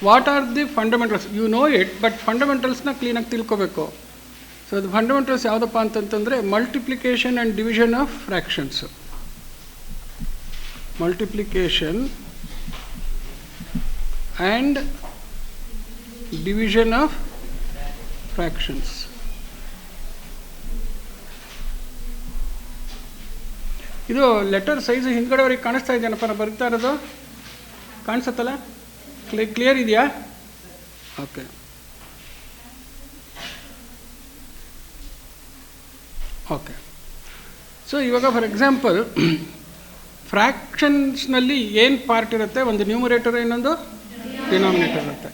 What are the fundamentals? You know it, but ಫಂಡಮೆಂಟಲ್ಸ್ನ ಕ್ಲೀನಾಗಿ ತಿಳ್ಕೊಬೇಕು. ಸೊ ಅದು ಫಂಡಮೆಂಟಲ್ಸ್ ಯಾವುದಪ್ಪ ಅಂತಂತಂದರೆ multiplication and division of fractions. Multiplication and division of fractions. ಇದು ಲೆಟರ್ ಸೈಜು ಹಿಂದ್ಗಡೆವರೆಗೆ ಕಾಣಿಸ್ತಾ ಇದೆಯೇನಪ್ಪ ನಾನು ಬರೀತಾ ಇರೋದು? ಕಾಣಿಸುತ್ತಲ್ಲ? ಕ್ಲಿಯರ್ ಇದೆಯಾ? ಓಕೆ. ಓಕೆ. ಸೊ ಇವಾಗ ಫಾರ್ ಎಕ್ಸಾಂಪಲ್ ಫ್ರ್ಯಾಕ್ಷನ್ಸ್ನಲ್ಲಿ ಏನು ಪಾರ್ಟ್ ಇರುತ್ತೆ? ಒಂದು ನ್ಯೂಮರೇಟರ್, ಇನ್ನೊಂದು ಡಿನಾಮಿನೇಟರ್ ಇರುತ್ತೆ.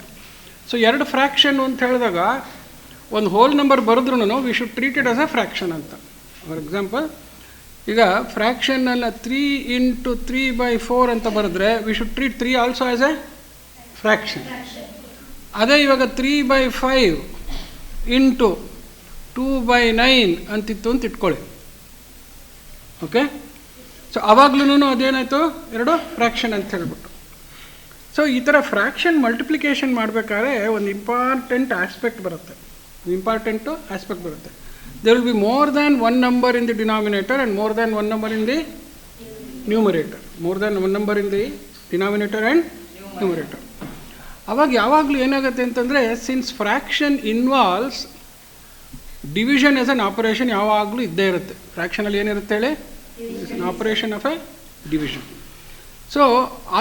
ಸೊ ಎರಡು ಫ್ರ್ಯಾಕ್ಷನ್ ಅಂತ ಹೇಳಿದಾಗ ಒಂದು ಹೋಲ್ ನಂಬರ್ ಬರೆದ್ರೂ we should treat it as a fraction ಅಂತ. ಫಾರ್ ಎಕ್ಸಾಂಪಲ್ ಈಗ ಫ್ರ್ಯಾಕ್ಷನ್ನೆಲ್ಲ 3 × 3/4 ಅಂತ ಬರೆದ್ರೆ we should treat 3 also as a fraction. ಅದೇ ಇವಾಗ 3/5 × 2/9 ಅಂತಿತ್ತು ಅಂತ ಇಟ್ಕೊಳ್ಳಿ. ಓಕೆ. ಸೊ ಆವಾಗ್ಲೂ ಅದೇನಾಯಿತು? ಎರಡು ಫ್ರ್ಯಾಕ್ಷನ್ ಅಂತ ಹೇಳ್ಬಿಟ್ಟು. ಸೊ ಈ ಥರ ಫ್ರ್ಯಾಕ್ಷನ್ ಮಲ್ಟಿಪ್ಲಿಕೇಶನ್ ಮಾಡಬೇಕಾದ್ರೆ ಒಂದು ಇಂಪಾರ್ಟೆಂಟ್ ಆಸ್ಪೆಕ್ಟ್ ಬರುತ್ತೆ. There will be more than one number in the denominator and more than one number in the numerator. More than one number in the denominator and numerator. ಅವಾಗ ಯಾವಾಗಲೂ ಏನಾಗುತ್ತೆ ಅಂತಂದರೆ, since fraction involves division as an operation ಯಾವಾಗಲೂ ಇದ್ದೇ ಇರುತ್ತೆ. ಫ್ರ್ಯಾಕ್ಷನಲ್ಲಿ ಏನಿರುತ್ತೆ ಹೇಳಿ? An operation of a division. So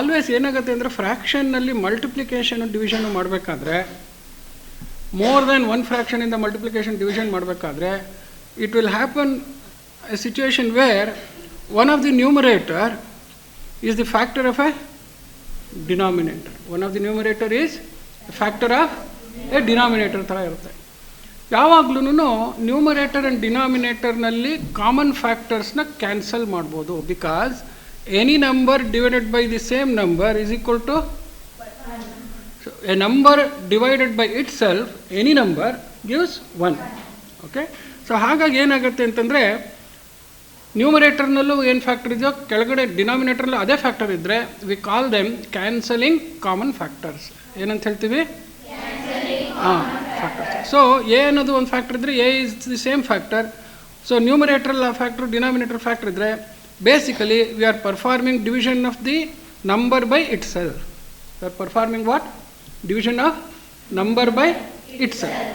always ಏನಾಗುತ್ತೆ ಅಂದರೆ ಫ್ರ್ಯಾಕ್ಷನ್ನಲ್ಲಿ ಮಲ್ಟಿಪ್ಲಿಕೇಶನು ಡಿವಿಷನ್ನು ಮಾಡಬೇಕಾದ್ರೆ, ಮೋರ್ ದ್ಯಾನ್ ಒನ್ ಫ್ರ್ಯಾಕ್ಷನಿಂದ ಮಲ್ಟಿಪ್ಲಿಕೇಶನ್ ಡಿವಿಷನ್ ಮಾಡಬೇಕಾದ್ರೆ it will happen a situation where one of the numerator is the factor of a denominator. One of the numerator is factor of a denominator ಥರ ಇರುತ್ತೆ. ಯಾವಾಗ್ಲೂ numerator and ಡಿನಾಮಿನೇಟರ್ನಲ್ಲಿ common ಫ್ಯಾಕ್ಟರ್ಸ್ನ cancel ಮಾಡ್ಬೋದು. Because any number divided by the same number is equal to a number divided by itself, any number gives 1. Okay. So ಹಾಗಾಗಿ ಏನಾಗುತ್ತೆ ಅಂತಂದರೆ, ನ್ಯೂಮರೇಟರ್ನಲ್ಲೂ ಏನು factor ಇದೆಯೋ ಕೆಳಗಡೆ ಡಿನಾಮಿನೇಟರ್ನಲ್ಲೂ ಅದೇ ಫ್ಯಾಕ್ಟರ್ ಇದ್ದರೆ we call them cancelling common factors. ಏನಂತ ಹೇಳ್ತೀವಿ? ಫ್ಯಾಕ್ಟರ್ಸ್. ಸೊ ಎ ಅನ್ನೋದು ಒಂದು ಫ್ಯಾಕ್ಟರ್ ಇದ್ದರೆ A is the same factor. So numerator factor, denominator factor ಇದ್ದರೆ basically we are performing division of the number by itself. We are performing what? Division of number by itself.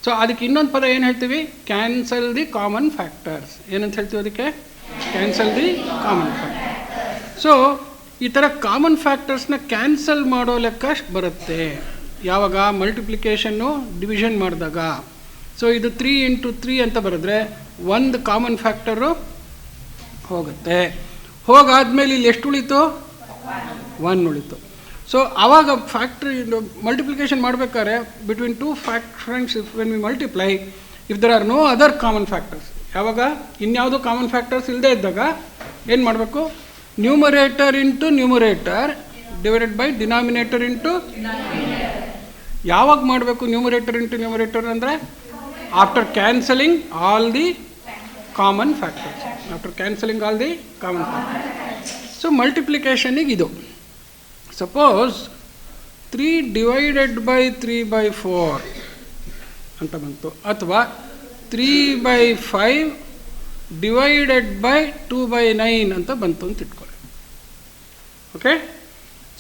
So ಅದಕ್ಕೆ ಇನ್ನೊಂದು ಪದ ಏನು ಹೇಳ್ತೀವಿ? Cancel the common factors. ಏನಂತ ಹೇಳ್ತೀವಿ ಅದಕ್ಕೆ? Cancel the common factor. So ಈ ಥರ ಕಾಮನ್ ಫ್ಯಾಕ್ಟರ್ಸ್ನ ಕ್ಯಾನ್ಸಲ್ ಮಾಡೋ ಲೆಕ್ಕ ಬರುತ್ತೆ ಯಾವಾಗ? ಮಲ್ಟಿಪ್ಲಿಕೇಶನ್ನು ಡಿವಿಷನ್ ಮಾಡಿದಾಗ. ಸೊ ಇದು 3 × 3 ಅಂತ ಬರೆದ್ರೆ ಒಂದು ಕಾಮನ್ ಫ್ಯಾಕ್ಟರು ಹೋಗುತ್ತೆ. ಹೋಗಾದ್ಮೇಲೆ ಇಲ್ಲಿ ಎಷ್ಟು ಉಳಿತು? 1 ಉಳಿತು. ಸೊ ಆವಾಗ ಫ್ಯಾಕ್ಟ್ರಿ ಮಲ್ಟಿಪ್ಲಿಕೇಶನ್ ಮಾಡಬೇಕಾದ್ರೆ between two factors when we multiply, if there are no other common factors, ಯಾವಾಗ ಇನ್ಯಾವುದೋ ಕಾಮನ್ ಫ್ಯಾಕ್ಟರ್ಸ್ ಇಲ್ಲದೆ ಇದ್ದಾಗ ಏನು ಮಾಡಬೇಕು? Numerator into numerator divided by denominator into. ಯಾವಾಗ ಮಾಡಬೇಕು ನ್ಯೂಮರೇಟರ್ ಇಂಟು ನ್ಯೂಮರೇಟರ್ ಅಂದರೆ? After cancelling all the common factors. After cancelling all the common factors. So ಮಲ್ಟಿಪ್ಲಿಕೇಶನಿಗೆ ಇದು. ಸಪೋಸ್ 3 ಡಿವೈಡೆಡ್ ಬೈ 3/4 ಅಂತ ಬಂತು, ಅಥವಾ 3/5 ಡಿವೈಡೆಡ್ ಬೈ 2/9 ಅಂತ ಬಂತು ಅಂತ ಇಟ್ಕೊಳ್ಳಿ. ಓಕೆ.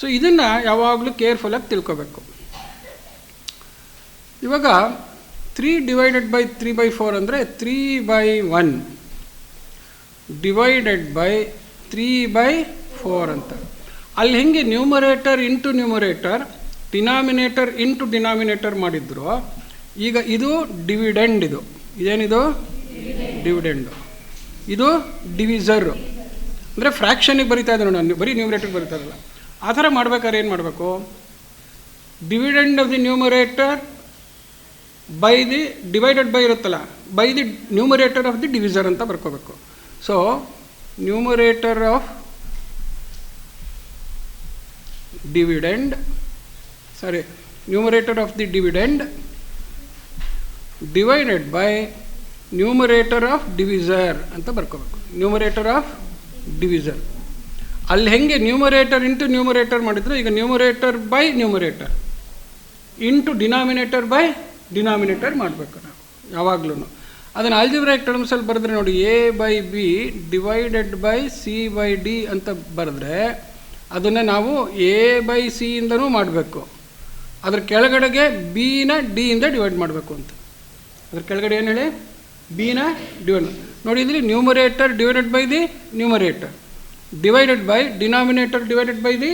ಸೊ ಇದನ್ನು ಯಾವಾಗಲೂ ಕೇರ್ಫುಲ್ಲಾಗಿ ತಿಳ್ಕೊಬೇಕು. ಇವಾಗ 3 ಡಿವೈಡೆಡ್ ಬೈ 3/4 ಅಂದರೆ 3/1 ಡಿವೈಡೆಡ್ ಬೈ 3/4 ಅಂತ. ಅಲ್ಲಿ ಹೆಂಗೆ numerator into numerator, denominator into denominator ಮಾಡಿದ್ರು, ಈಗ ಇದು ಡಿವಿಡೆಂಡ್. ಇದೇನಿದು? ಡಿವಿಡೆಂಡು. ಇದು ಡಿವಿಸರು. ಅಂದರೆ ಫ್ರ್ಯಾಕ್ಷನಿಗೆ ಬರಿತಾ ಇದ್ದೆ ನಾನು, ಬರೀ ನ್ಯೂಮರೇಟರ್ಗೆ ಬರಿತಾ ಇರಲ್ಲ. ಆ ಥರ ಮಾಡ್ಬೇಕಾದ್ರೆ ಏನು ಮಾಡಬೇಕು? Dividend of the numerator by the divided by ಇರುತ್ತಲ್ಲ, by the numerator of the divisor ಅಂತ ಬರ್ಕೋಬೇಕು. So numerator of numerator of the dividend divided by numerator of divisor ಅಂತ ಬರ್ಕೋಬೇಕು. numerator of divisor. ಅಲ್ಲಿ ಹೆಂಗೆ ನ್ಯೂಮರೇಟರ್ ಇಂಟು ನ್ಯೂಮರೇಟರ್ ಮಾಡಿದ್ರು, ಈಗ numerator by numerator into denominator by denominator ಮಾಡಬೇಕು ನಾವು ಯಾವಾಗಲೂ. ಅದನ್ನು ಆಲ್ಜಿಬ್ರಾಯಿಕ್ ಟರ್ಮ್ಸಲ್ಲಿ ಬರೆದ್ರೆ ನೋಡಿ, A by B divided by C by D ಅಂತ ಬರೆದ್ರೆ ಅದನ್ನು ನಾವು ಎ ಬೈ ಸಿ ಇಂದನೂ ಮಾಡಬೇಕು, ಅದ್ರ ಕೆಳಗಡೆಗೆ ಬಿನ ಡಿಯಿಂದ ಡಿವೈಡ್ ಮಾಡಬೇಕು ಅಂತ. ಅದ್ರ ಕೆಳಗಡೆ ಏನು ಹೇಳಿ, ಬಿನ ಡಿವೈಡ್ ನೋಡಿ. ಇಲ್ಲಿ numerator divided by the numerator divided by denominator divided by the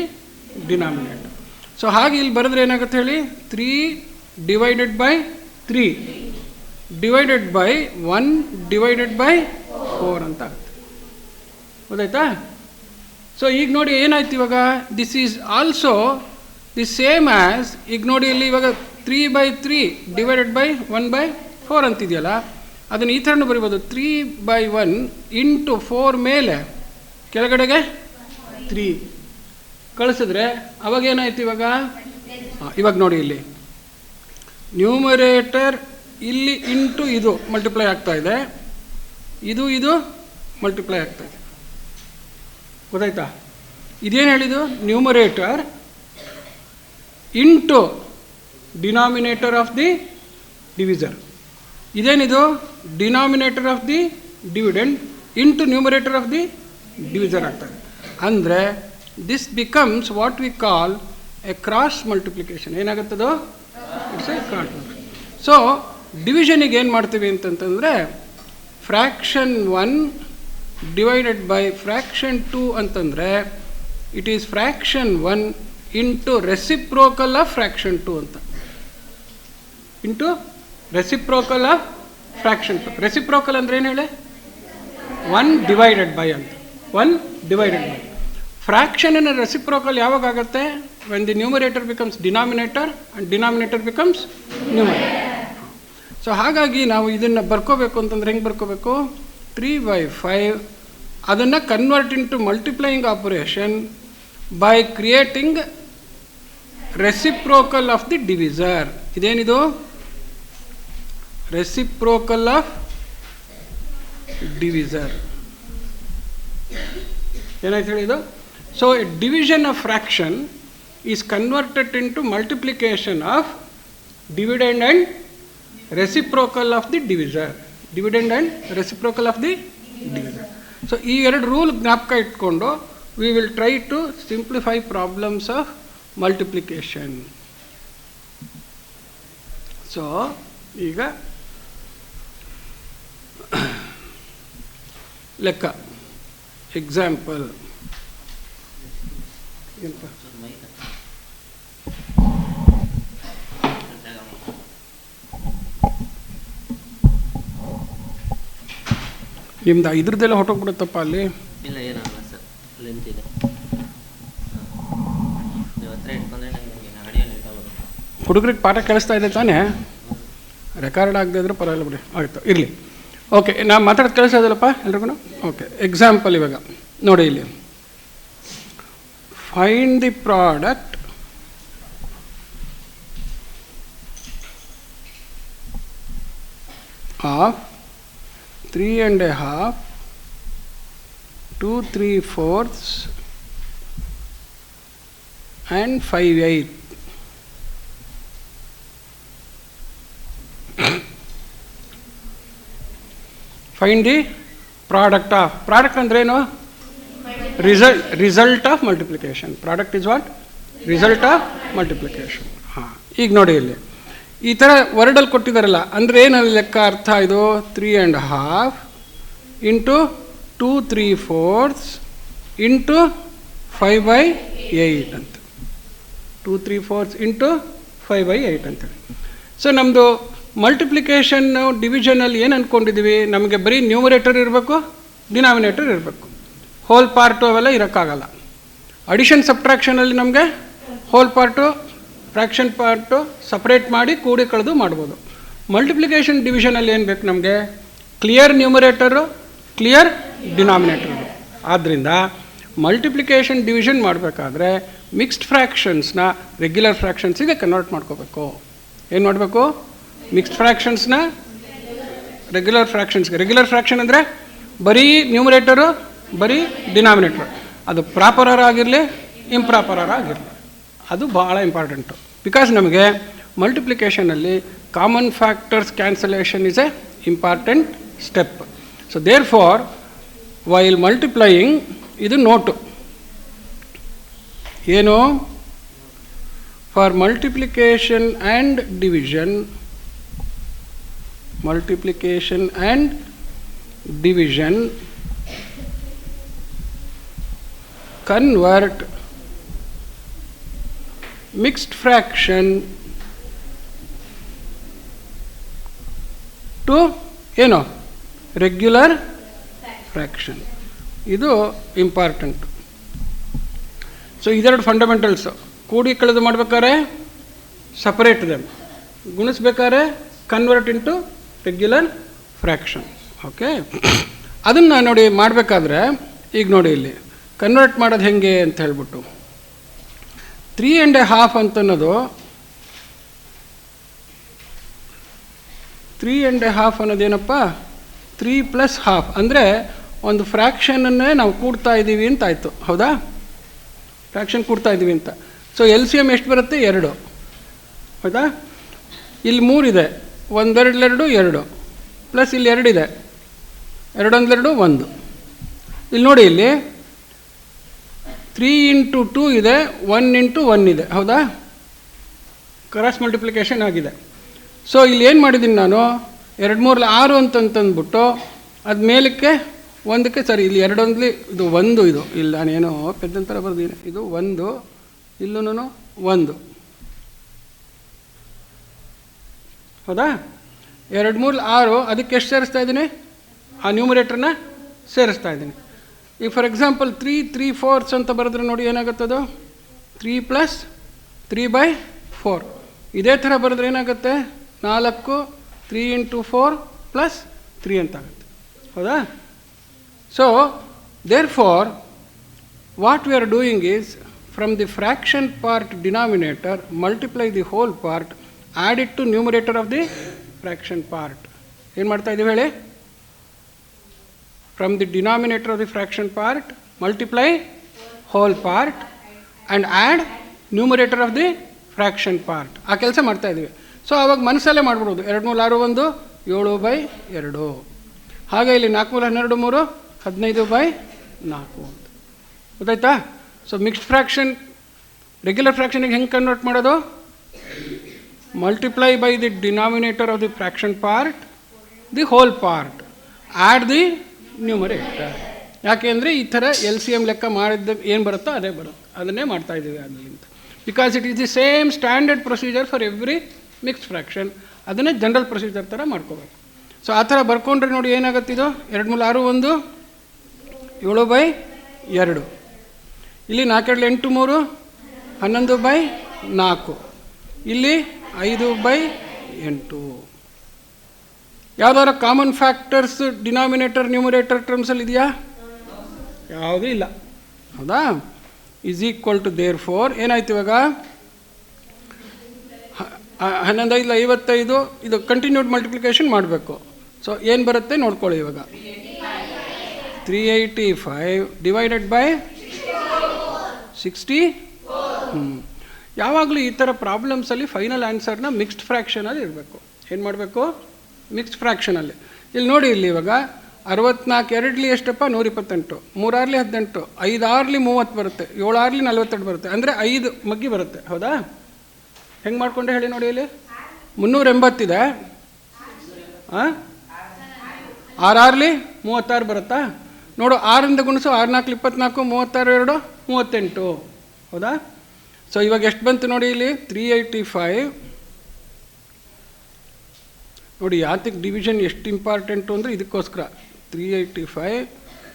denominator. So ಹಾಗೆ ಇಲ್ಲಿ ಬರೆದ್ರೆ ಏನಾಗುತ್ತೆ ಹೇಳಿ, 3 divided by 3 divided by 1 divided by 4 ಅಂತ ಆಗುತ್ತೆ. ಗೊತ್ತಾಯ್ತಾ? ಸೊ ಈಗ ನೋಡಿ ಏನಾಯ್ತು ಇವಾಗ, this is also the same as, ಈಗ ನೋಡಿ ಇಲ್ಲಿ ಇವಾಗ 3/3 ಡಿವೈಡೆಡ್ ಬೈ 1/4 ಅಂತಿದೆಯಲ್ಲ, ಅದನ್ನು ಈ ಥರನೂ ಬರಿಬೋದು. 3/1 ಇಂಟು 4 ಮೇಲೆ ಕೆಳಗಡೆಗೆ 3 ಕಳಿಸಿದ್ರೆ ಅವಾಗ ಏನಾಯ್ತು ಇವಾಗ. ಇವಾಗ ನೋಡಿ ಇಲ್ಲಿ ನ್ಯೂಮರೇಟರ್ ಇಲ್ಲಿ ಇಂಟು ಇದು ಮಲ್ಟಿಪ್ಲೈ ಆಗ್ತಾ ಇದೆ, ಇದು ಮಲ್ಟಿಪ್ಲೈ ಆಗ್ತಾ ಇದೆ. ಗೊತ್ತಾಯ್ತಾ? ಇದೇನು ಹೇಳಿದ್ದು, numerator into denominator of the divisor. ಇದೇನಿದು, denominator of the dividend into numerator of the divisor ಆಗ್ತದೆ. ಅಂದರೆ this becomes what we call a cross multiplication. ಏನಾಗುತ್ತದೋ, ಇಟ್ಸ್ ಎ ಕ್ರಾಸ್. ಸೊ ಡಿವಿಷನಿಗೆ ಏನು ಮಾಡ್ತೀವಿ ಅಂತಂತಂದರೆ, ಫ್ರ್ಯಾಕ್ಷನ್ 1 ಡಿವೈಡೆಡ್ ಬೈ ಫ್ರ್ಯಾಕ್ಷನ್ 2 ಅಂತಂದರೆ it is fraction 1 into reciprocal of fraction 2 ಅಂತ, into reciprocal of fraction 2. Reciprocal ಅಂದರೆ ಏನು ಹೇಳಿ, 1 ಡಿವೈಡೆಡ್ ಬೈ ಅಂತ, 1 ಡಿವೈಡೆಡ್ ಬೈ. ಫ್ರ್ಯಾಕ್ಷನಿನ ರೆಸಿಪ್ರೋಕಲ್ ಯಾವಾಗ ಆಗುತ್ತೆ, when the numerator becomes denominator and denominator becomes numerator. So ಹಾಗಾಗಿ ನಾವು ಇದನ್ನು ಬರ್ಕೋಬೇಕು ಅಂತಂದ್ರೆ ಹೆಂಗೆ ಬರ್ಕೋಬೇಕು, 3/5 ಅದನ್ನು convert into multiplying operation by creating reciprocal of the divisor. ಇದೇನಿದು, ರೆಸಿಪ್ರೋಕಲ್ ಆಫ್ ಡಿವಿಸರ್. ಏನಾಯ್ತು ಹೇಳಿದು. So division of fraction is converted into multiplication of dividend and reciprocal of the divisor. Dividend and reciprocal of the divisor. So ಈ ಎರಡು rule ಜ್ಞಾಪಕ ಇಟ್ಕೊಂಡು we will try to simplify problems of multiplication. So ಈಗ ಲೆಕ್ಕ example. ನಿಮ್ದು ಇದ್ರದ್ದೆಲ್ಲ ಹೊಟ್ಟೋಗ್ಬಿಡುತ್ತಪ್ಪ ಅಲ್ಲಿ. ಇಲ್ಲ, ಏನಾಗಲ್ಲ ಸರ್, ಲೆಂತ್ ಇದೆ. ನೀವು ಹತ್ರ ಇಟ್ಕೊಂಡ್ರೆ ನನಗೆ ಆಡಿಯೋ ನಿಂತಾಗೋದು. ಹುಡುಗರಿಗೆ ಪಾಠ ಕೇಳಿಸ್ತಾ ಇದೆ ತಾನೇ? ರೆಕಾರ್ಡ್ ಆಗದೆ ಇದ್ರೆ ಪರವಾಗಿಲ್ಲ ಬಿಡಿ, ಆಯಿತು ಇರಲಿ. ಓಕೆ, ನಾನು ಮಾತಾಡೋದು ಕೇಳಿಸ್ತಾ ಇದಲ್ಲಪ್ಪ ಎಲ್ರಿಗೂ? ಓಕೆ, ಎಕ್ಸಾಂಪಲ್ ಇವಾಗ ನೋಡಿ ಇಲ್ಲಿ. Find the product of 3.5, 2 3/4 and 5/8. Find the product of. Product ಅಂದ್ರೇನು? Result of multiplication. Product is what? Result of multiplication. ಹಾಂ, ಈಗ ನೋಡಿ ಇಲ್ಲಿ ಈ ಥರ ವರ್ಡಲ್ಲಿ ಕೊಟ್ಟಿದ್ದಾರಲ್ಲ, ಅಂದರೆ ಏನಲ್ಲಿ ಲೆಕ್ಕ ಅರ್ಥ ಇದು? 3.5 ಇಂಟು 2 3/4 ಇಂಟು 5/8 ಅಂತ. 2 3/4 ಇಂಟು 5/8 ಅಂತೇಳಿ. ಸೊ ನಮ್ಮದು ಮಲ್ಟಿಪ್ಲಿಕೇಶನ್ ಡಿವಿಷನಲ್ಲಿ ಏನು ಅಂದ್ಕೊಂಡಿದ್ದೀವಿ, ನಮಗೆ ಬರೀ ನ್ಯೂಮರೇಟರ್ ಇರಬೇಕು, ಡಿನಾಮಿನೇಟರ್ ಇರಬೇಕು, ಹೋಲ್ ಪಾರ್ಟು ಅವೆಲ್ಲ ಇರೋಕ್ಕಾಗಲ್ಲ. ಅಡಿಷನ್ ಸಬ್ಟ್ರಾಕ್ಷನಲ್ಲಿ ನಮಗೆ whole part fraction part separate ಮಾಡಿ ಕೂಡಿ ಕಳೆದು ಮಾಡ್ಬೋದು. ಮಲ್ಟಿಪ್ಲಿಕೇಶನ್ ಡಿವಿಷನಲ್ಲಿ ಏನು ಬೇಕು ನಮಗೆ? Clear numerator, clear denominator. ಆದ್ದರಿಂದ ಮಲ್ಟಿಪ್ಲಿಕೇಶನ್ ಡಿವಿಷನ್ ಮಾಡಬೇಕಾದ್ರೆ ಮಿಕ್ಸ್ಡ್ ಫ್ರ್ಯಾಕ್ಷನ್ಸ್ನ ರೆಗ್ಯುಲರ್ ಫ್ರ್ಯಾಕ್ಷನ್ಸಿಗೆ ಕನ್ವರ್ಟ್ ಮಾಡ್ಕೋಬೇಕು. ಏನು ಮಾಡಬೇಕು? ಮಿಕ್ಸ್ಡ್ ಫ್ರ್ಯಾಕ್ಷನ್ಸ್ನ ರೆಗ್ಯುಲರ್ ಫ್ರ್ಯಾಕ್ಷನ್ಸ್ಗೆ. ರೆಗ್ಯುಲರ್ ಫ್ರ್ಯಾಕ್ಷನ್ ಅಂದರೆ ಬರೀ ನ್ಯೂಮರೇಟರು, ಬರೀ ಡಿನಾಮಿನೇಟರು. ಅದು ಪ್ರಾಪರರ್ ಆಗಿರಲಿ, ಇಂಪ್ರಾಪರರ್ ಆಗಿರಲಿ, ಅದು ಭಾಳ ಇಂಪಾರ್ಟೆಂಟು. ಬಿಕಾಸ್ ನಮಗೆ ಮಲ್ಟಿಪ್ಲಿಕೇಷನಲ್ಲಿ common factors cancellation is a important step. So therefore while multiplying ಇದು ನೋಟು ಏನು, for multiplication and division, multiplication and division, convert mixed fraction to ಏನು ರೆಗ್ಯುಲರ್ ಫ್ರ್ಯಾಕ್ಷನ್. ಇದು ಇಂಪಾರ್ಟೆಂಟ್. ಸೊ ಇದೆರಡು ಫಂಡಮೆಂಟಲ್ಸು. ಕೂಡಿ ಕಳೆದು ಮಾಡ್ಬೇಕಾದ್ರೆ ಸಪರೇಟ್ ದೆಮ್, ಗುಣಿಸ್ಬೇಕಾದ್ರೆ convert into regular fraction. Okay, ಅದನ್ನು ನೋಡಿ ಮಾಡಬೇಕಾದ್ರೆ ಈಗ ನೋಡಿ ಇಲ್ಲಿ ಕನ್ವರ್ಟ್ ಮಾಡೋದು ಹೆಂಗೆ ಅಂತ ಹೇಳ್ಬಿಟ್ಟು 3.5 ಅಂತನ್ನೋದು 3.5 ಅನ್ನೋದೇನಪ್ಪ 3 + 1/2 ಅಂದರೆ ಒಂದು ಫ್ರ್ಯಾಕ್ಷನನ್ನೇ ನಾವು ಕೂಡ್ತಾ ಇದ್ದೀವಿ ಅಂತ ಆಯಿತು. ಹೌದಾ, ಫ್ರ್ಯಾಕ್ಷನ್ ಕೂಡ್ತಾ ಇದ್ದೀವಿ ಅಂತ. ಸೊ ಎಲ್ ಸಿ ಎಮ್ ಎಷ್ಟು ಬರುತ್ತೆ 2. ಹೌದಾ, ಇಲ್ಲಿ 3 ಇದೆ, 1 2 2 ಪ್ಲಸ್ ಇಲ್ಲಿ 2 ಇದೆ, 2 1 2 1. ಇಲ್ಲಿ ನೋಡಿ ಇಲ್ಲಿ 3 × 2 ಇದೆ, 1 × 1 ಇದೆ. ಹೌದಾ, ಕ್ರಾಸ್ ಮಲ್ಟಿಪ್ಲಿಕೇಶನ್ ಆಗಿದೆ. ಸೊ ಇಲ್ಲಿ ಏನು ಮಾಡಿದ್ದೀನಿ ನಾನು 2 3 6 ಅಂತಂತಂದ್ಬಿಟ್ಟು ಅದು ಮೇಲಕ್ಕೆ ಒಂದಕ್ಕೆ ಸರಿ, ಇಲ್ಲಿ 2 1 ಇದು 1 ಇದು ಇಲ್ಲ ನಾನೇನೋ ಪೆದ್ದಂತರ ಬರ್ದೀನಿ, ಇದು 1 ಇಲ್ಲೂ 1. ಹೌದಾ, 2 3 6 ಅದಕ್ಕೆ ಎಷ್ಟು ಸೇರಿಸ್ತಾ ಇದ್ದೀನಿ, ಆ ನ್ಯೂಮರೇಟ್ರನ್ನ ಸೇರಿಸ್ತಾ ಇದ್ದೀನಿ. ಈಗ ಫಾರ್ ಎಕ್ಸಾಂಪಲ್ 3 3/4 ಅಂತ ಬರೆದ್ರೆ ನೋಡಿ ಏನಾಗುತ್ತದು 3 + 3/4. ಇದೇ ಥರ ಬರೆದ್ರೆ ಏನಾಗುತ್ತೆ 4 3 × 4 + 3 ಅಂತ ಆಗುತ್ತೆ. ಹೌದಾ, so therefore what we are doing is from the fraction part denominator multiply the whole part, add it to numerator of the fraction part. ಏನು ಮಾಡ್ತಾ ಇದ್ದೀವಿ ಹೇಳಿ, from the denominator of the fraction part multiply whole part and add numerator of the fraction part. ಆ ಕೆಲಸ ಮಾಡ್ತಾ ಇದ್ದೀವಿ. So ಆವಾಗ ಮನಸ್ಸಲ್ಲೇ ಮಾಡ್ಬಿಡೋದು 2 3 6 1 7/2. ಹಾಗೆ ಇಲ್ಲಿ 4 3 12 3 15/4 ಅಂತ ಗೊತ್ತಾಯ್ತಾ. ಸೊ ಮಿಕ್ಸ್ಡ್ ಫ್ರ್ಯಾಕ್ಷನ್ ರೆಗ್ಯುಲರ್ ಫ್ರ್ಯಾಕ್ಷನಿಗೆ ಹೆಂಗೆ ಕನ್ವರ್ಟ್ ಮಾಡೋದು, multiply by the denominator of the fraction part the whole part, add the numerator. ಯಾಕೆಂದರೆ ಈ ಥರ ಎಲ್ ಸಿ ಎಮ್ ಲೆಕ್ಕ ಮಾಡಿದ್ದ ಏನು ಬರುತ್ತೋ ಅದೇ ಬರುತ್ತೆ, ಅದನ್ನೇ ಮಾಡ್ತಾ ಇದ್ದೀವಿ ಅದರಿಂದ. Because it is the same standard procedure for every mixed fraction, ಅದನ್ನೇ ಜನರಲ್ ಪ್ರೊಸೀಜರ್ ಥರ ಮಾಡ್ಕೋಬೇಕು. ಸೊ ಆ ಥರ ಬರ್ಕೊಂಡ್ರೆ ನೋಡಿ ಏನಾಗುತ್ತೆ, ಇದು 2 3 6 1 7/2. ಇಲ್ಲಿ 4 2 8 3 11/4. ಇಲ್ಲಿ 5/8. ಯಾವುದಾದ್ರು ಕಾಮನ್ ಫ್ಯಾಕ್ಟರ್ಸ್ ಡಿನಾಮಿನೇಟರ್ ನ್ಯೂಮರೇಟರ್ ಟರ್ಮ್ಸಲ್ಲಿ ಇದೆಯಾ, ಯಾವುದೂ ಇಲ್ಲ. ಹೌದಾ, is equal to therefore ಏನಾಯ್ತು ಇವಾಗ 11 5 55. ಇದು ಕಂಟಿನ್ಯೂಡ್ ಮಲ್ಟಿಪ್ಲಿಕೇಶನ್ ಮಾಡಬೇಕು. ಸೊ ಏನು ಬರುತ್ತೆ ನೋಡ್ಕೊಳ್ಳಿ ಇವಾಗ 385 ಡಿವೈಡೆಡ್ ಬೈ 60. ಯಾವಾಗಲೂ ಈ ಥರ ಪ್ರಾಬ್ಲಮ್ಸಲ್ಲಿ ಫೈನಲ್ ಆನ್ಸರ್ನ ಮಿಕ್ಸ್ಡ್ ಫ್ರ್ಯಾಕ್ಷನಲ್ಲಿ ಇರಬೇಕು. ಏನು ಮಾಡಬೇಕು, ಮಿಕ್ಸ್ಡ್ ಫ್ರ್ಯಾಕ್ಷನಲ್ಲಿ. ಇಲ್ಲಿ ನೋಡಿ, ಇಲ್ಲಿ ಇವಾಗ 64 2 ಎಷ್ಟಪ್ಪ 128, 3 6 18, 5 6 30 ಬರುತ್ತೆ, 7 6 42 ಬರುತ್ತೆ, ಅಂದರೆ 5 ಮಗ್ಗಿ ಬರುತ್ತೆ. ಹೌದಾ, ಹೆಂಗೆ ಮಾಡಿಕೊಂಡೆ ಹೇಳಿ ನೋಡಿ, ಇಲ್ಲಿ 380 ಇದೆ, 6 6 36 ಬರುತ್ತಾ ನೋಡು. 6 ಗುಣಿಸು 6 4 24, 36 2 38. ಹೌದಾ, ಸೊ ಇವಾಗ ಎಷ್ಟು ಬಂತು ನೋಡಿ, ಇಲ್ಲಿ 385. ನೋಡಿ ಯಾತಕ್ಕೆ ಡಿವಿಷನ್ ಎಷ್ಟು ಇಂಪಾರ್ಟೆಂಟು ಅಂದರೆ ಇದಕ್ಕೋಸ್ಕರ. 385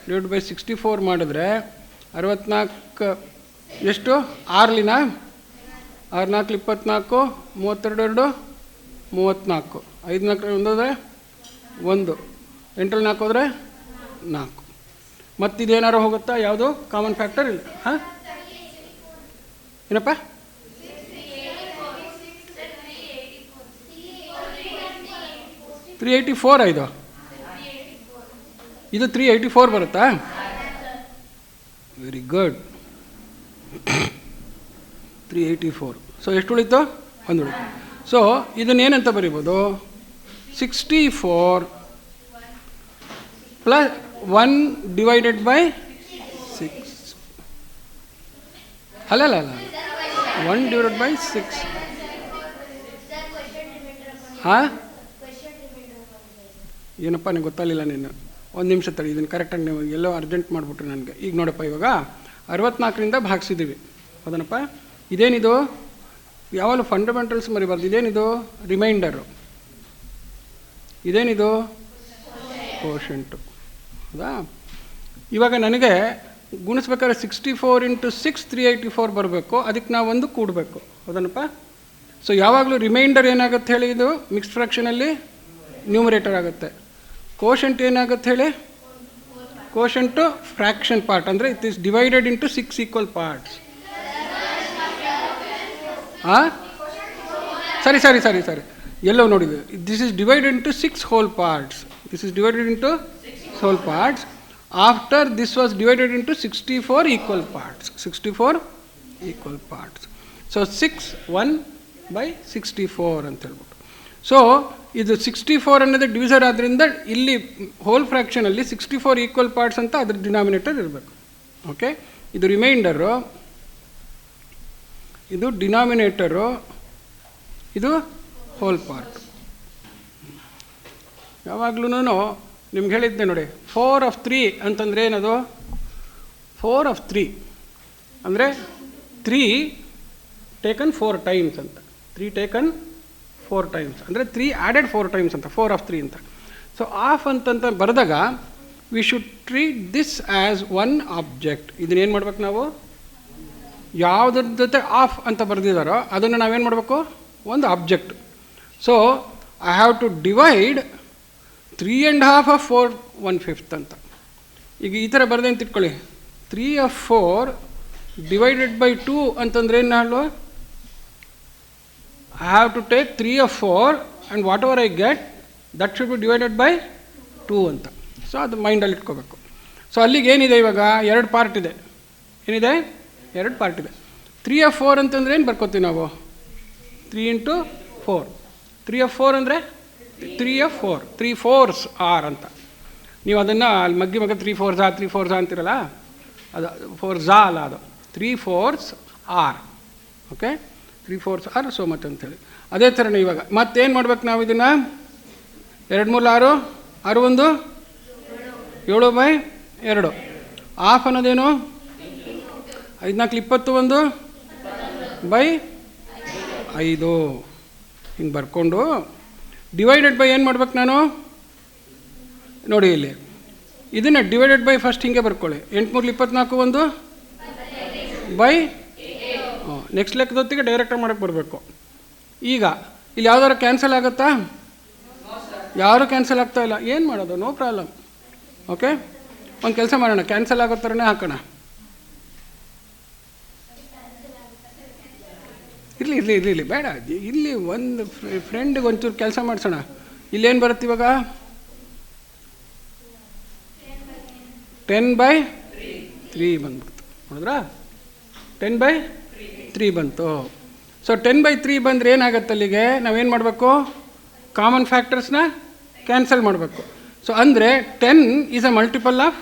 ಡಿವೈಡ್ ಬೈ 64 ಮಾಡಿದ್ರೆ 64 ಎಷ್ಟು 6 6 4 24, 32 2 34, 5 4 1 1, 8 4 ಹೋದರೆ 4. ಮತ್ತಿದೇನಾರು ಹೋಗುತ್ತಾ, ಯಾವುದು ಕಾಮನ್ ಫ್ಯಾಕ್ಟರ್ ಇಲ್ಲ. ಹಾಂ, ಏನಪ್ಪ 384 ಇದು 384 ಬರುತ್ತಾ, ವೆರಿ ಗುಡ್. 384. ಸೊ ಎಷ್ಟು ಉಳಿತು, 1 ಉಳಿತು. ಸೊ ಇದನ್ನೇನಂತ ಬರಿಬೋದು, 64 ಪ್ಲಸ್ 1 ಡಿವೈಡೆಡ್ ಬೈ 6. ಅಲ್ಲ 1 ಡಿವೈಡೆಡ್ ಬೈ 6. ಹಾಂ, ಏನಪ್ಪ ನನಗೆ ಗೊತ್ತಾಗಲಿಲ್ಲ. ನೀನು ಒಂದು ನಿಮಿಷ ತಡಿ, ಇದನ್ನು ಕರೆಕ್ಟಾಗಿ ನೀವು ಎಲ್ಲೋ ಅರ್ಜೆಂಟ್ ಮಾಡಿಬಿಟ್ರಿ ನನಗೆ. ಈಗ ನೋಡಪ್ಪ, ಇವಾಗ 64ರಿಂದ ಭಾಗಿಸಿದ್ದೀವಿ, ಹೌದನಪ್ಪ. ಇದೇನಿದು, ಯಾವಾಗಲೂ ಫಂಡಮೆಂಟಲ್ಸ್ ಮರಿಬಾರ್ದು. ಇದೇನಿದು, ರಿಮೈಂಡರು. ಇದೇನಿದು, ಕೋಶೆಂಟು, ಹೌದಾ. ಇವಾಗ ನನಗೆ ಗುಣಿಸ್ಬೇಕಾದ್ರೆ 64 × 6 384 ಬರಬೇಕು. ಅದಕ್ಕೆ ನಾವು ಒಂದು ಕೂಡಬೇಕು, ಹೌದನಪ್ಪ. ಸೊ ಯಾವಾಗಲೂ ರಿಮೈಂಡರ್ ಏನಾಗುತ್ತೆ ಹೇಳಿ, ಇದು ಮಿಕ್ಸ್ಡ್ ಫ್ರ್ಯಾಕ್ಷನಲ್ಲಿ ನ್ಯೂಮರೇಟರ್ ಆಗುತ್ತೆ. ಕೋಶೆಂಟ್ ಏನಾಗುತ್ತೆ ಹೇಳಿ, ಕೋಶೆಂಟು ಫ್ರ್ಯಾಕ್ಷನ್ ಪಾರ್ಟ್, ಅಂದರೆ it is divided into 6 equal parts. ಹಾಂ, ಸರಿ ಎಲ್ಲೋ ನೋಡಿದೆ. This is divided into 6 whole parts. This is divided into 6 whole parts. After this was divided into 64 equal parts. 64 equal parts. So 6 1/64 ಅಂತ ಹೇಳ್ಬಿಟ್ಟು. So ಇದು 64 ಅನ್ನೋದು ಡಿವಿಸರ್ ಆದ್ದರಿಂದ ಇಲ್ಲಿ ಹೋಲ್ ಫ್ರ್ಯಾಕ್ಷನಲ್ಲಿ 64 ಈಕ್ವಲ್ ಪಾರ್ಟ್ಸ್ ಅಂತ ಅದ್ರ ಡಿನಾಮಿನೇಟರ್ ಇರಬೇಕು. ಓಕೆ, ಇದು ರಿಮೈಂಡರು, ಇದು ಡಿನಾಮಿನೇಟರು, ಇದು ಹೋಲ್ ಪಾರ್ಟ್. ಯಾವಾಗ್ಲೂ ನಿಮ್ಗೆ ಹೇಳಿದ್ದೆ ನೋಡಿ, 4/3 ಅಂತಂದರೆ ಏನದು, 4/3 ಅಂದರೆ 3 ಟೇಕನ್ 4 ಟೈಮ್ಸ್ ಅಂತ. 3 ಟೇಕನ್ 4 ಟೈಮ್ಸ್ ಅಂದರೆ 3 ಆ್ಯಡೆಡ್ 4 ಟೈಮ್ಸ್ ಅಂತ, 4/3 ಅಂತ. ಸೊ ಆಫ್ ಅಂತಂತ ಬರೆದಾಗ we should treat this as one object. ಇದನ್ನೇನು ಮಾಡ್ಬೇಕು ನಾವು, ಯಾವುದ್ರ ಜೊತೆ ಆಫ್ ಅಂತ ಬರೆದಿದ್ದಾರೋ ಅದನ್ನು ನಾವೇನು ಮಾಡಬೇಕು, ಒಂದು object. So I have to divide 3.5 of 4 1/5 ಅಂತ. ಈಗ ಈ ಥರ ಬರೆದೆ ಅಂತ ಇಟ್ಕೊಳ್ಳಿ, 3/4 ಡಿವೈಡೆಡ್ ಬೈ 2 ಅಂತಂದರೆ ಏನು ಹೇಳು, I have to take 3/4 and whatever I get that should be divided by 2 ಅಂತ. ಸೊ ಅದು ಮೈಂಡಲ್ಲಿ ಇಟ್ಕೋಬೇಕು. ಸೊ ಅಲ್ಲಿಗೆ ಏನಿದೆ, ಇವಾಗ 2 ಪಾರ್ಟ್ ಇದೆ. ಏನಿದೆ, 2 ಪಾರ್ಟ್ ಇದೆ. 3/4 ಅಂತಂದರೆ ಏನು ಬರ್ಕೋತೀವಿ ನಾವು, 3 × 4. 3/4 ಅಂದರೆ 3/4, 3/4 R ಅಂತ. ನೀವು ಅದನ್ನು ಅಲ್ಲಿ ಮಗ್ಗಿ 3/4 ಅಂತಿರಲ್ಲ, ಅದು 4 ಅಲ್ಲ, ಅದು 3/4 R. Okay, 3/4 R so much ಅಂತೇಳಿ. ಅದೇ ಥರನೇ ಇವಾಗ ಮತ್ತೇನು ಮಾಡ್ಬೇಕು ನಾವು, ಇದನ್ನು 2 3 6 6 1 7/2. ಆಫ್ ಅನ್ನೋದೇನು, 5 4 21/5. ಹಿಂಗೆ ಬರ್ಕೊಂಡು ಡಿವೈಡೆಡ್ ಬೈ ಏನು ಮಾಡ್ಬೇಕು ನಾನು, ನೋಡಿ ಇಲ್ಲಿ ಇದನ್ನು ಡಿವೈಡೆಡ್ ಬೈ ಫಸ್ಟ್ ಹಿಂಗೆ ಬರ್ಕೊಳ್ಳಿ. 8 3 24 1/, ನೆಕ್ಸ್ಟ್ ಲೆಕ್ಕದೊತ್ತಿಗೆ ಡೈರೆಕ್ಟಾಗಿ ಮಾಡೋಕ್ಕೆ ಬರಬೇಕು. ಈಗ ಇಲ್ಲಿ ಯಾವ್ದಾರು ಕ್ಯಾನ್ಸಲ್ ಆಗುತ್ತಾ, ಯಾರೂ ಕ್ಯಾನ್ಸಲ್ ಆಗ್ತಾ ಇಲ್ಲ. ಏನು ಮಾಡೋದು, ನೋ ಪ್ರಾಬ್ಲಮ್. ಓಕೆ, ಒಂದು ಕೆಲಸ ಮಾಡೋಣ, ಕ್ಯಾನ್ಸಲ್ ಆಗೋ ಥರನೇ ಹಾಕೋಣ. ಇರಲಿ ಬೇಡ, ಇಲ್ಲಿ ಒಂದು ಫ್ರೆಂಡಿಗೆ ಒಂಚೂರು ಕೆಲಸ ಮಾಡಿಸೋಣ. ಇಲ್ಲೇನು ಬರುತ್ತೆ ಇವಾಗ, 10/3 ಬಂದ್ಬಿಡ್ತು, ನೋಡಿದ್ರಾ, 10/3 ಬಂತು. ಸೊ 10/3 ಬಂದರೆ ಏನಾಗುತ್ತೆ, ಅಲ್ಲಿಗೆ ನಾವೇನು ಮಾಡಬೇಕು, ಕಾಮನ್ ಫ್ಯಾಕ್ಟರ್ಸ್ನ ಕ್ಯಾನ್ಸಲ್ ಮಾಡಬೇಕು. ಸೊ ಅಂದರೆ 10 is a multiple of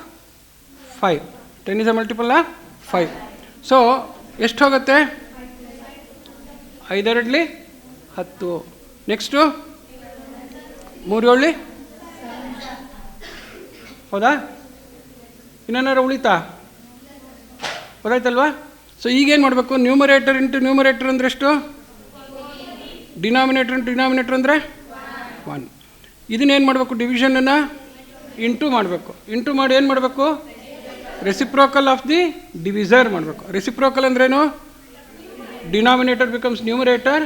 5. 10 is a multiple of 5. So ಎಷ್ಟು ಹೋಗುತ್ತೆ, 5 2 10. ನೆಕ್ಸ್ಟು 3 7 ಹೌದಾ, ಇನ್ನೇನಾರು ಉಳಿತಾ, ಗೊತ್ತಾಯ್ತಲ್ವಾ. ಸೊ ಈಗೇನು ಮಾಡಬೇಕು, ನ್ಯೂಮರೇಟರ್ ಇಂಟು ನ್ಯೂಮರೇಟರ್ ಅಂದರೆ ಎಷ್ಟು, ಡಿನಾಮಿನೇಟರ್ ಇಂಟು ಡಿನಾಮಿನೇಟರ್ ಅಂದರೆ 1. ಇದನ್ನೇನು ಮಾಡಬೇಕು, ಡಿವಿಷನನ್ನು ಇಂಟು ಮಾಡಬೇಕು. ಇಂಟು ಮಾಡಿ ಏನು ಮಾಡಬೇಕು, ರೆಸಿಪ್ರೋಕಲ್ ಆಫ್ ದಿ ಡಿವಿಸರ್ ಮಾಡಬೇಕು. ರೆಸಿಪ್ರೋಕಲ್ ಅಂದ್ರೇನು, denominator becomes numerator,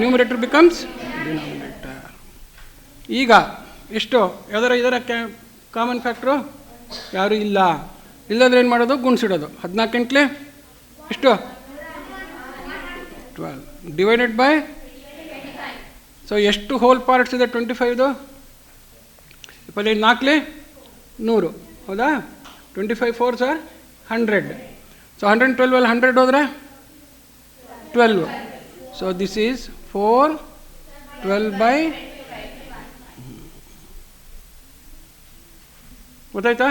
numerator becomes denominator. ಈಗ ಎಷ್ಟು, ಯಾವ್ದಾರ ಇದರ ಕಾಮನ್ ಫ್ಯಾಕ್ಟ್ರು ಯಾರು ಇಲ್ಲ, ಇಲ್ಲದ್ರೆ ಏನು ಮಾಡೋದು, ಗುಣಿಸಿಡೋದು. 14 ಎಷ್ಟು, 12 ಡಿವೈಡೆಡ್ ಬೈ. ಸೊ ಎಷ್ಟು ಹೋಲ್ ಪಾರ್ಟ್ಸ್ ಇದೆ, 25. 25 4 100 ಹೌದಾ, 25 4 100. ಸೊ 112 100 ಹೋದರೆ 12. ಸೊ ದಿಸ್ ಈಸ್ 4 12 by ಗೊತ್ತಾಯ್ತಾ?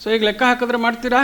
ಸೊ ಈಗ ಲೆಕ್ಕ ಹಾಕಿದ್ರೆ ಮಾಡ್ತೀರಾ?